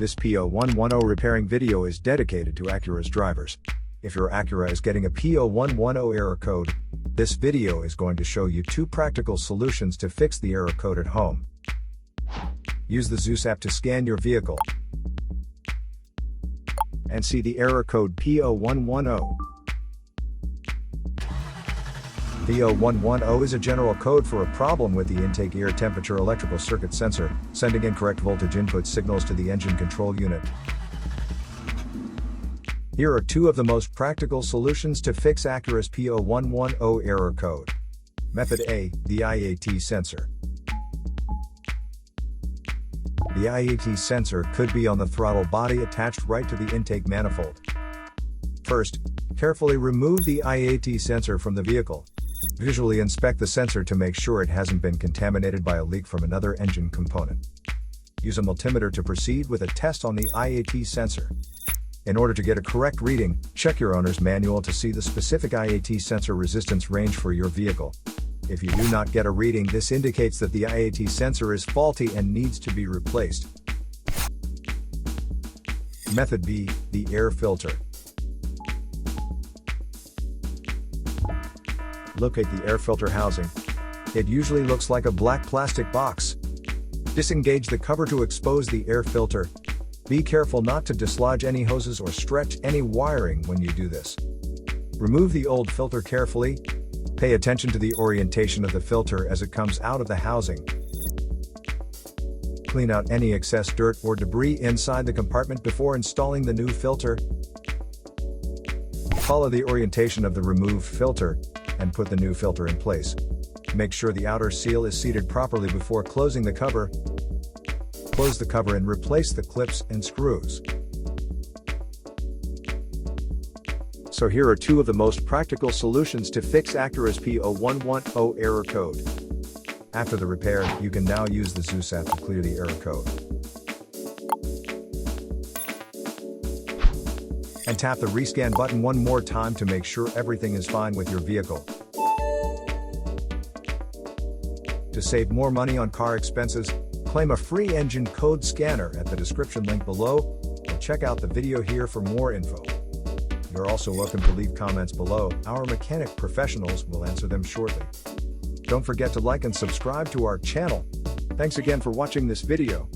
This P0110 repairing video is dedicated to Acura's drivers. If your Acura is getting a P0110 error code, this video is going to show you 2 practical solutions to fix the error code at home. Use the Zeus app to scan your vehicle and see the error code P0110. P0110 is a general code for a problem with the intake air temperature electrical circuit sensor, sending incorrect voltage input signals to the engine control unit. Here are 2 of the most practical solutions to fix Acura's P0110 error code. Method A, the IAT sensor. The IAT sensor could be on the throttle body attached right to the intake manifold. First, carefully remove the IAT sensor from the vehicle. Visually inspect the sensor to make sure it hasn't been contaminated by a leak from another engine component. Use a multimeter to proceed with a test on the IAT sensor. In order to get a correct reading, check your owner's manual to see the specific IAT sensor resistance range for your vehicle. If you do not get a reading, this indicates that the IAT sensor is faulty and needs to be replaced. Method B, the air filter. Locate the air filter housing. It usually looks like a black plastic box. Disengage the cover to expose the air filter. Be careful not to dislodge any hoses or stretch any wiring when you do this. Remove the old filter carefully. Pay attention to the orientation of the filter as it comes out of the housing. Clean out any excess dirt or debris inside the compartment before installing the new filter. Follow the orientation of the removed filter and put the new filter in place. Make sure the outer seal is seated properly before closing the cover. Close the cover and replace the clips and screws. So here are 2 of the most practical solutions to fix Acura's P0110 error code. After the repair, you can now use the Zeus app to clear the error code. And tap the rescan button one more time to make sure everything is fine with your vehicle. To save more money on car expenses, claim a free engine code scanner at the description link below, or check out the video here for more info. You're also welcome to leave comments below. Our mechanic professionals will answer them shortly. Don't forget to like and subscribe to our channel. Thanks again for watching this video.